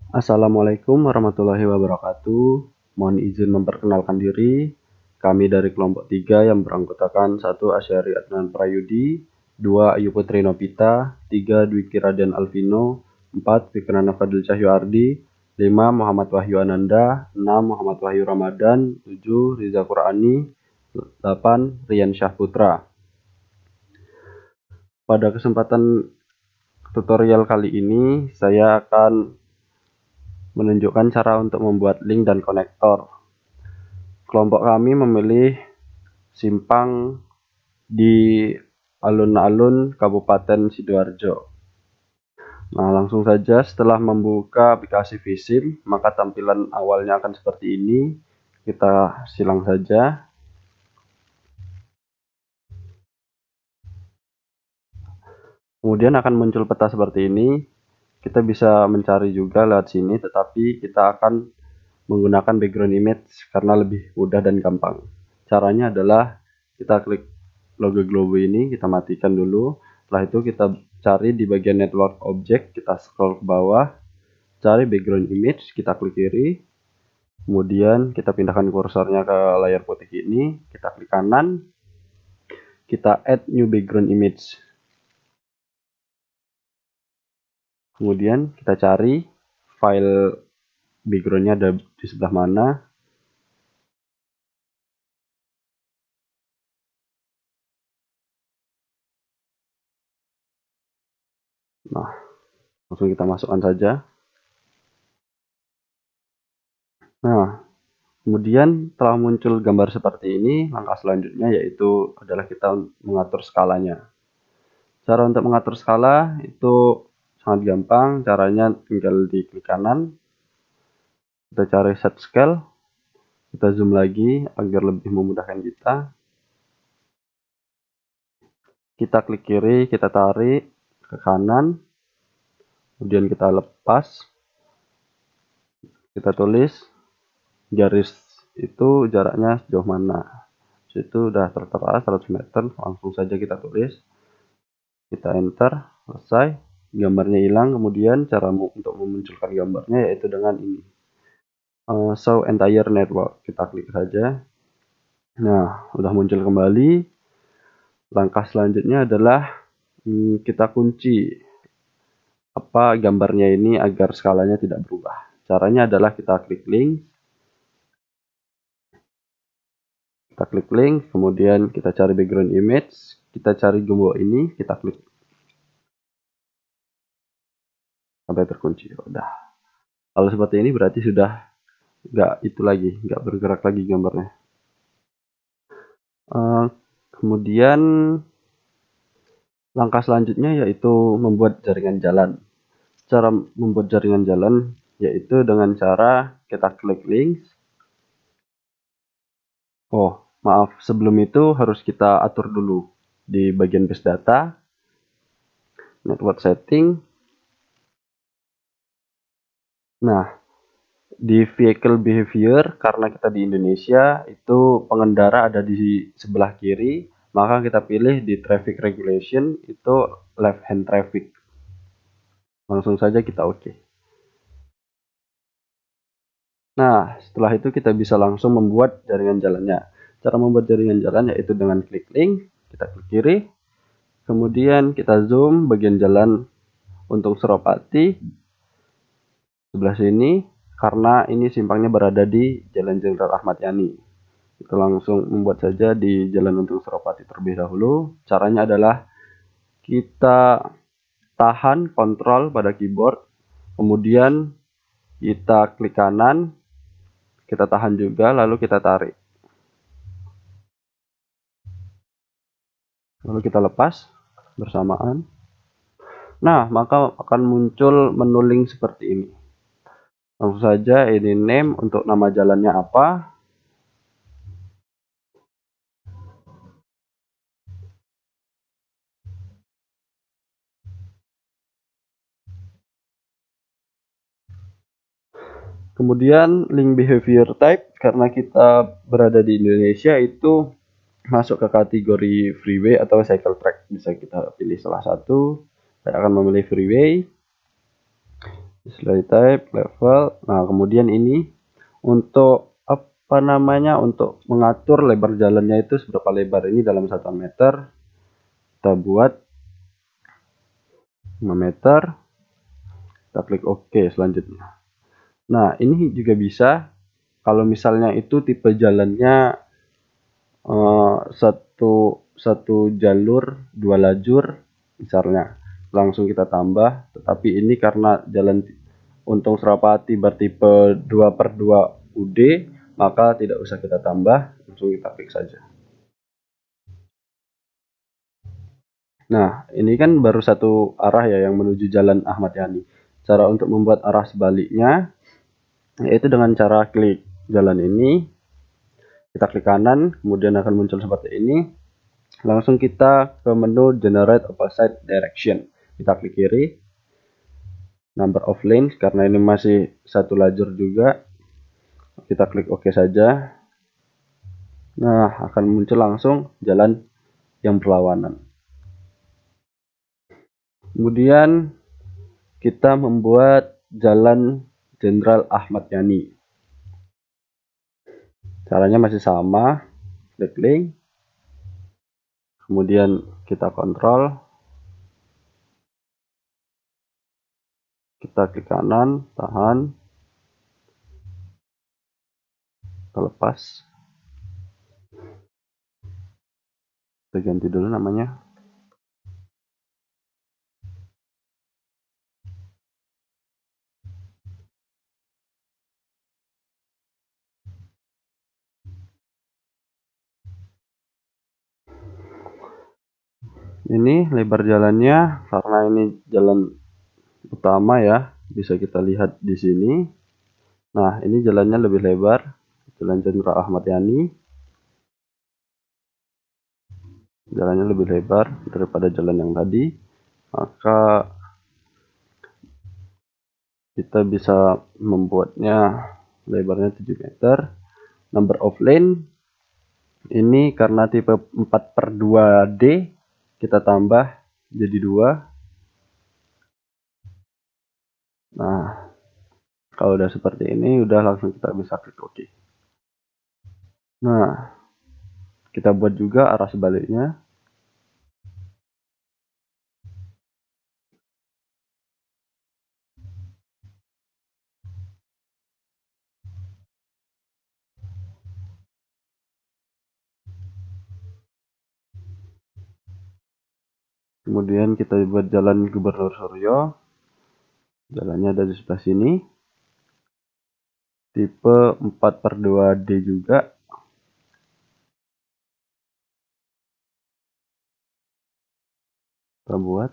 Assalamualaikum warahmatullahi wabarakatuh. Mohon izin memperkenalkan diri. Kami dari kelompok 3 yang beranggotakan 1 Asyari Adnan Prayudi, 2 Ayu Putri Nopita, 3 Dwiki Raden Alvino, 4 Fikrana Fadil Cahyoardi, 5 Muhammad Wahyu Ananda, 6 Muhammad Wahyu Ramadan, 7 Riza Qur'ani, 8 Rian Syahputra. Pada kesempatan tutorial kali ini, saya akan menunjukkan cara untuk membuat link dan konektor. Kelompok kami memilih simpang di alun-alun Kabupaten Sidoarjo. Nah, langsung saja setelah membuka aplikasi Vsim, maka tampilan awalnya akan seperti ini. Kita silang saja. Kemudian akan muncul peta seperti ini. Kita bisa mencari juga lewat sini, tetapi kita akan menggunakan background image karena lebih mudah dan gampang. Caranya adalah kita klik logo globo ini, kita matikan dulu. Setelah itu kita cari di bagian network object, kita scroll ke bawah, cari background image, kita klik kiri. Kemudian kita pindahkan kursornya ke layar putih ini, kita klik kanan, kita add new background image. Kemudian kita cari file backgroundnya ada di sebelah mana. Nah, langsung kita masukkan saja. Nah, kemudian telah muncul gambar seperti ini, langkah selanjutnya yaitu adalah kita mengatur skalanya. Cara untuk mengatur skala itu sangat gampang, caranya tinggal di klik kanan, kita cari set scale, kita zoom lagi agar lebih memudahkan kita. Kita klik kiri, kita tarik ke kanan, kemudian kita lepas, kita tulis garis itu jaraknya sejauh mana. Itu sudah tertera 100 meter, langsung saja kita tulis, kita enter, selesai, gambarnya hilang. Kemudian cara untuk memunculkan gambarnya yaitu dengan ini, show entire network, kita klik saja. Nah, sudah muncul kembali. Langkah selanjutnya adalah kita kunci apa gambarnya ini agar skalanya tidak berubah. Caranya adalah kita klik link, kemudian kita cari background image, kita cari gembok ini, kita klik sampai terkunci. Udah. Kalau seperti ini berarti sudah nggak bergerak lagi gambarnya. Kemudian langkah selanjutnya yaitu membuat jaringan jalan. Cara membuat jaringan jalan yaitu dengan cara kita klik link. Oh, maaf, sebelum itu harus kita atur dulu di bagian base data, network setting. Nah, di vehicle behavior, karena kita di Indonesia, itu pengendara ada di sebelah kiri, maka kita pilih di traffic regulation, itu left hand traffic. Langsung saja kita oke. Nah, setelah itu kita bisa langsung membuat jaringan jalannya. Cara membuat jaringan jalan yaitu dengan klik link, kita klik kiri, kemudian kita zoom bagian jalan Untung Suropati sebelah sini, karena ini simpangnya berada di Jalan Jenderal Ahmad Yani. Kita langsung membuat saja di Jalan Untung Suropati terlebih dahulu. Caranya adalah kita tahan kontrol pada keyboard, kemudian kita klik kanan, kita tahan juga, lalu kita tarik. Lalu kita lepas bersamaan. Nah, maka akan muncul menu link seperti ini. Langsung saja ini name, untuk nama jalannya apa. Kemudian link behavior type, karena kita berada di Indonesia itu masuk ke kategori freeway atau cycle track. Bisa kita pilih salah satu. Saya akan memilih freeway. display type, level. Nah, kemudian ini untuk apa namanya, untuk mengatur lebar jalannya itu seberapa lebar, ini dalam 1 meter. Kita buat 5 meter. Kita klik OK selanjutnya. Nah, ini juga bisa kalau misalnya itu tipe jalannya satu jalur 2 lajur misalnya, langsung kita tambah. Tetapi ini karena jalan Untung Surapati bertipe 2/2 UD, maka tidak usah kita tambah, langsung kita klik saja. Nah, ini kan baru satu arah ya yang menuju Jalan Ahmad Yani. Cara untuk membuat arah sebaliknya yaitu dengan cara klik jalan ini, kita klik kanan, kemudian akan muncul seperti ini. Langsung kita ke menu Generate Opposite Direction. Kita klik kiri, Number of lanes, karena ini masih satu lajur juga. Kita klik OK saja. Nah, akan muncul langsung jalan yang berlawanan. Kemudian kita membuat jalan Jenderal Ahmad Yani. Caranya masih sama, klik link, kemudian kita kontrol, kita klik kanan, tahan, kita lepas, kita ganti dulu namanya. Ini lebar jalannya, karena ini jalan utama ya, bisa kita lihat di sini. Nah, ini jalannya lebih lebar, Jalan Jenderal Ahmad Yani. Jalannya lebih lebar daripada jalan yang tadi, maka kita bisa membuatnya lebarnya 7 meter. Number of lane ini karena tipe 4/2D, kita tambah jadi 2. Nah, kalau udah seperti ini, udah langsung kita bisa klik OK. Nah, kita buat juga arah sebaliknya. Kemudian kita buat jalan Gubernur Suryo. Jalannya ada di sebelah sini. Tipe 4/2D juga. Kita buat.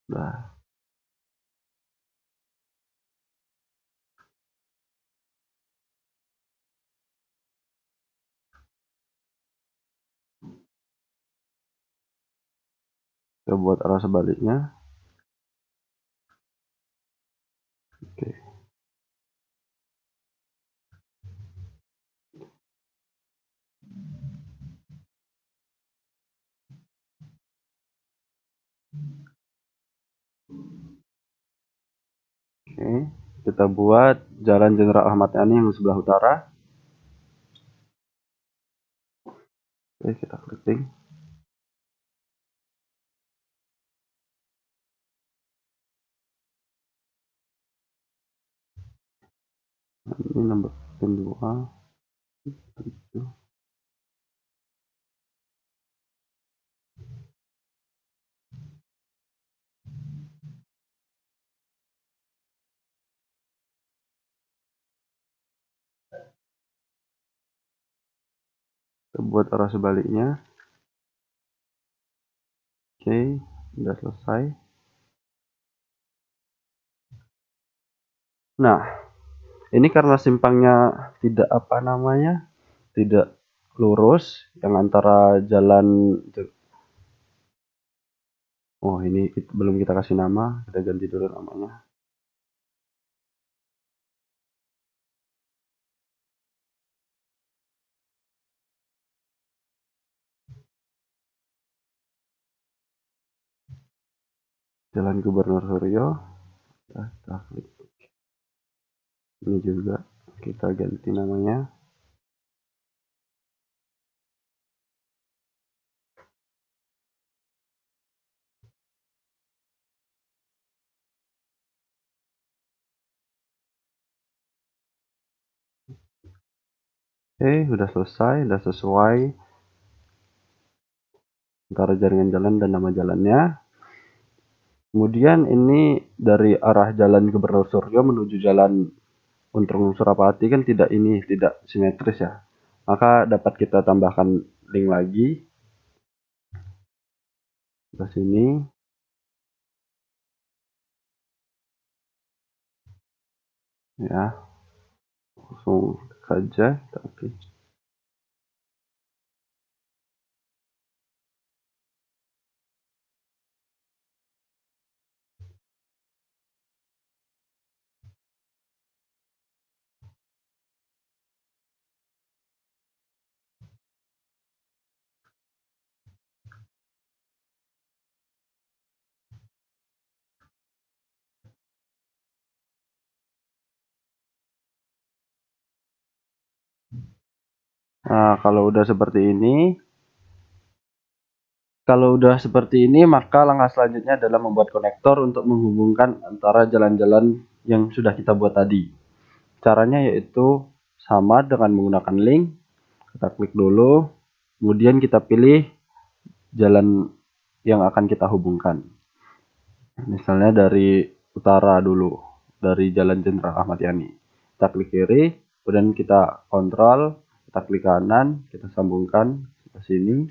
Nah, kita buat arah sebaliknya. Oke. Oke, kita buat Jalan Jenderal Ahmad Yani yang sebelah utara. Oke, kita klik link. Nah, ini nomor 2. Kita buat arah sebaliknya. Oke, sudah selesai. Nah, ini karena simpangnya tidak apa namanya, tidak lurus, yang antara jalan. Oh, ini belum kita kasih nama, kita ganti dulu namanya. Jalan Gubernur Suryo. Kita klik ini juga, kita ganti namanya. Udah selesai, udah sesuai antara jaringan jalan dan nama jalannya. Kemudian ini dari arah Jalan Gubernur Suryo menuju Jalan Untung Surapati kan tidak simetris ya. Maka dapat kita tambahkan link lagi ke sini. Ya, langsung saja kita oke. Nah, kalau udah seperti ini, maka langkah selanjutnya adalah membuat konektor untuk menghubungkan antara jalan-jalan yang sudah kita buat tadi. Caranya yaitu sama dengan menggunakan link. Kita klik dulu, kemudian kita pilih jalan yang akan kita hubungkan. Misalnya dari utara dulu, dari Jalan Jenderal Ahmad Yani. Kita klik kiri, kemudian kita kontrol, kita klik kanan, kita sambungkan ke sini.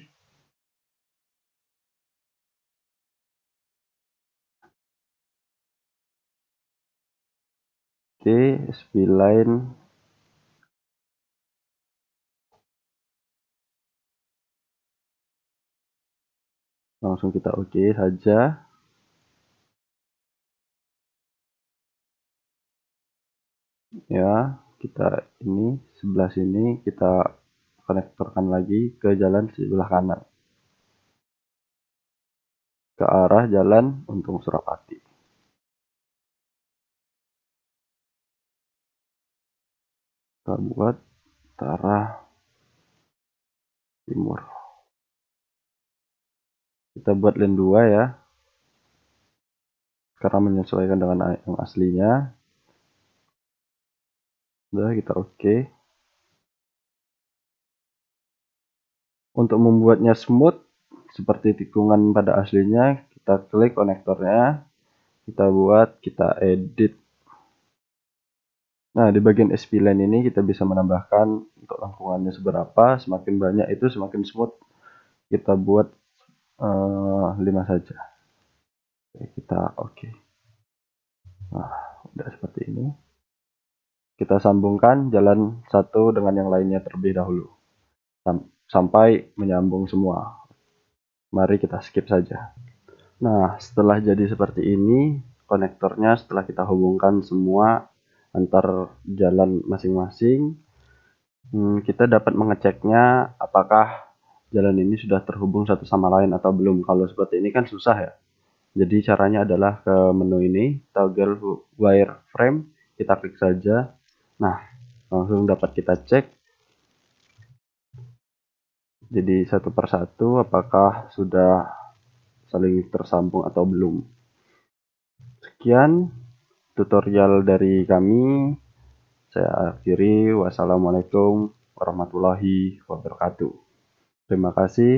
Oke, SP line langsung kita oke saja. Ya, kita ini sebelah sini kita konektorkan lagi ke jalan sebelah kanan, ke arah Jalan Untung Surapati. Kita buat ke arah timur. Kita buat lane 2 ya, karena menyesuaikan dengan yang aslinya. Udah, kita oke. Untuk membuatnya smooth seperti tikungan pada aslinya, kita klik konektornya, kita edit. Nah, di bagian SP line ini kita bisa menambahkan untuk lengkungannya seberapa. Semakin banyak itu semakin smooth. Kita buat 5 saja. Kita oke. Nah, udah seperti ini. Kita sambungkan jalan satu dengan yang lainnya terlebih dahulu sampai menyambung semua. Mari kita skip saja. Nah, setelah jadi seperti ini, konektornya setelah kita hubungkan semua antar jalan masing-masing, kita dapat mengeceknya apakah jalan ini sudah terhubung satu sama lain atau belum. Kalau seperti ini kan susah ya. Jadi caranya adalah ke menu ini, toggle wireframe, kita klik saja. Nah, langsung dapat kita cek. Jadi satu persatu apakah sudah saling tersambung atau belum. Sekian tutorial dari kami. Saya akhiri. Wassalamualaikum warahmatullahi wabarakatuh. Terima kasih.